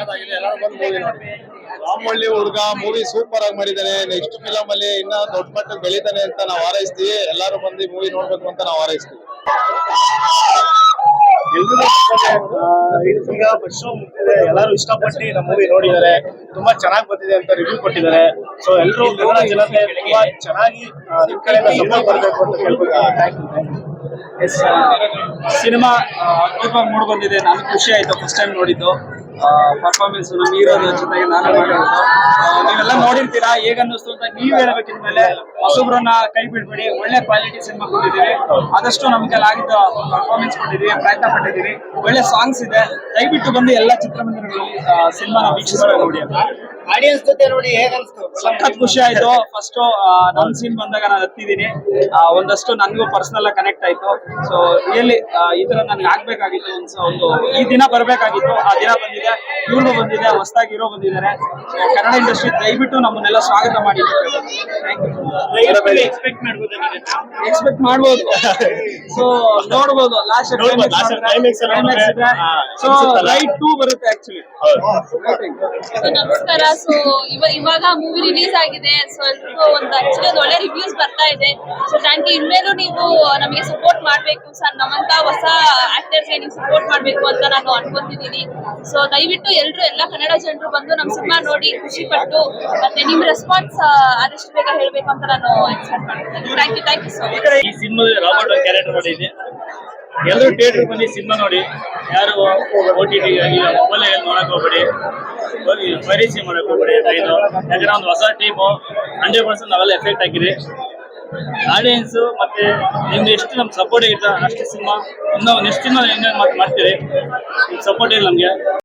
ಸಖತ್ತಾಗಿದೆ, ಎಲ್ಲರೂ ಬಂದು ಮೂವಿ ನೋಡಿ. ರಾಮವಳ್ಳಿ ಹುಡುಗ ಮೂವಿ ಸೂಪರ್ ಆಗಿ ಮಾಡಿದ್ದಾನೆ. ನೆಕ್ಸ್ಟ್ ಫಿಲಮ್ ಅಲ್ಲಿ ಇನ್ನ ದೊಡ್ಡ ಮಟ್ಟಕ್ಕೆ ಬೆಳಿತಾನೆ ಅಂತ ನಾವು ಹಾರೈಸ್ತೀವಿ. ಎಲ್ಲರೂ ಬಂದು ಮೂವಿ ನೋಡ್ಬೇಕು ಅಂತ ನಾವು ಹಾರೈಸ್ತೀವಿ. ಈಗ ಫಸ್ಟ್ ಶೋ ಮುಗಿದಿದೆ, ಎಲ್ಲರೂ ಇಷ್ಟಪಟ್ಟು ನಮ್ಮ ಮೂವಿ ನೋಡಿದ್ದಾರೆ, ತುಂಬಾ ಚೆನ್ನಾಗಿ ಬಂದಿದೆ ಅಂತ ರಿವ್ಯೂ ಕೊಟ್ಟಿದ್ದಾರೆ. ಸೊ ಎಲ್ಲರೂ ಕನ್ನಡ ಜನತೆ ತುಂಬಾ ಚೆನ್ನಾಗಿ ನಿಮ್ ಕಡೆಯಿಂದ ಸಪೋರ್ಟ್ ಬರಬೇಕು ಅಂತ ಕೇಳ್ಬೋದು. ಸಿನಿಮಾ ಅದ್ಭುತವಾಗಿ ಮೂಡ್ ಬಂದಿದೆ. ನನಗೆ ಖುಷಿ ಆಯ್ತು ಫಸ್ಟ್ ಟೈಮ್ ನೋಡಿದ್ದು. ಪರ್ಫಾರ್ಮೆನ್ಸ್ ನಮ್ಮ ಹೀರೋದ ಜೊತೆಗೆ ನಾನು ಮಾಡಿರೋದು. ನೀವೆಲ್ಲ ನೋಡಿರ್ತೀರಾ, ಹೇಗ ಅನ್ನಿಸ್ತು ಅಂತ ನೀವ್ ಹೇಳ್ಬೇಕಿದ್ಮೇಲೆ ಹೊಸಬ್ರನ್ನ ಕೈ ಬಿಡ್ಬೇಡಿ. ಒಳ್ಳೆ ಕ್ವಾಲಿಟಿ ಸಿನಿಮಾ ಕೊಟ್ಟಿದ್ದೀವಿ, ಆದಷ್ಟು ನಮ್ಗೆ ಆಗಿದ್ದ ಪರ್ಫಾರ್ಮೆನ್ಸ್ ಕೊಟ್ಟಿದ್ದೀವಿ, ಪ್ರಯತ್ನ ಪಟ್ಟಿದ್ದೀವಿ. ಒಳ್ಳೆ ಸಾಂಗ್ಸ್ ಇದೆ. ದಯವಿಟ್ಟು ಬಂದು ಎಲ್ಲ ಚಿತ್ರಮಂದಿರಗಳಲ್ಲಿ ಸಿನಿಮಾನ ವೀಕ್ಷಿಸೋಣ ನೋಡಿ. ಆಡಿಯನ್ಸ್ ಜೊತೆ ನೋಡಿ ಹೇಗೆ ಅನಿಸ್ತು? ಸಖತ್ ಖುಷಿ ಆಯ್ತು. ಫಸ್ಟ್ ನನ್ ಸೀನ್ ಬಂದಾಗ ನಾನು ಹತ್ತಿದ್ದೀನಿ, ಒಂದಷ್ಟು ನನ್ಗೂ ಪರ್ಸನಲ್ ಆಗಿ ಕನೆಕ್ಟ್ ಆಯ್ತು. ಸೊ ರಿಯಲಿ ಈ ತರ ನನ್ಗೆ ಆಗ್ಬೇಕಾಗಿತ್ತು, ಒಂದು ಈ ದಿನ ಬರ್ಬೇಕಾಗಿತ್ತು, ಆ ದಿನ ಬಂದಿದೆ. ಇವ್ರಿಗೂ ಬಂದಿದೆ, ಹೊಸದಾಗಿ ಹೀರೋ ಬಂದಿದ್ದಾರೆ. ಕನ್ನಡ ಇಂಡಸ್ಟ್ರಿ ದಯವಿಟ್ಟು ನಮ್ಮನ್ನೆಲ್ಲ ಸ್ವಾಗತ ಮಾಡಿ. ಎಕ್ಸ್ಪೆಕ್ಟ್ ಮಾಡ್ಬೋದು, ಸೊ ನೋಡ್ಬೋದು. ಲಾಸ್ಟ್ ಕ್ಲೈಮ್ಯಾಕ್ಸ್ ಇದೆ. ಸೊ ರೈಟ್ 2 ಬರುತ್ತೆ ಆಕ್ಚುಲಿ. ನಮಸ್ಕಾರ. ಸೊ ಇವಾಗ ಮೂವಿ ರಿಲೀಸ್ ಆಗಿದೆ. ಸೊ ಎಲ್ರಿಗೂ ಒಂದು ಆಕ್ಚುಲಿ ಒಂದು ಒಳ್ಳೆ ರಿವ್ಯೂಸ್ ಬರ್ತಾ ಇದೆ. So thank you. ಇನ್ಮೇಲೂ ನೀವು ನಮಗೆ ಸಪೋರ್ಟ್ ಮಾಡಬೇಕು ಸರ್, ನಮ್ಮಂತ ಹೊಸ ಆಕ್ಟರ್ಸ್ಗೆ ನೀವು ಸಪೋರ್ಟ್ ಮಾಡಬೇಕು ಅಂತ ನಾನು ಅನ್ಕೊಂತಿದ್ದೀನಿ. ಸೊ ದಯವಿಟ್ಟು ಎಲ್ಲ ಕನ್ನಡ ಜನರು ಬಂದು ನಮ್ಮ ಸಿನಿಮಾ ನೋಡಿ ಖುಷಿ ಪಟ್ಟು ಮತ್ತೆ ನಿಮ್ ರೆಸ್ಪಾನ್ಸ್ ಆದಷ್ಟು ಬೇಗ ಹೇಳ್ಬೇಕು ಅಂತ ನಾನು ಎಕ್ಸ್ಪೆಕ್ಟ್ ಮಾಡ್ತೀನಿ. Thank you so much. ಈ ಸಿನಿಮಾದಲ್ಲಿ ರಾಬರ್ಟ್ ಕೇರೆಕ್ಟರ್ ಮಾಡಿದೆ. ಎಲ್ಲರೂ ಥಿಯೇಟರ್ ಬಂದು ಸಿನಿಮಾ ನೋಡಿ, ಯಾರು OTT ಮೊಬೈಲ್ ನೋಡಕ್ ಹೋಗ್ಬೇಡಿ, ಪೈರಸಿ ಮಾಡಕ್ ಹೋಗ್ಬೇಡಿ. ಯಾಕಂದ್ರೆ ಒಂದು ಹೊಸ ಟೀಮು 100% ನಾವೆಲ್ಲ ಎಫೆಕ್ಟ್ ಹಾಕಿರಿ. ಆಡಿಯನ್ಸ್ ಮತ್ತೆ ನಿಮ್ದು ಎಷ್ಟು ನಮ್ಗೆ ಸಪೋರ್ಟ್ ಆಗಿರ್ತ ಅಷ್ಟು ಸಿನಿಮಾ ಇನ್ನೂ ನೆಕ್ಸ್ಟ್ ಸಿನಿಮಾ ಮಾಡ್ತೀರಿ. ಸಪೋರ್ಟ್ ಇಲ್ಲ ನಮ್ಗೆ.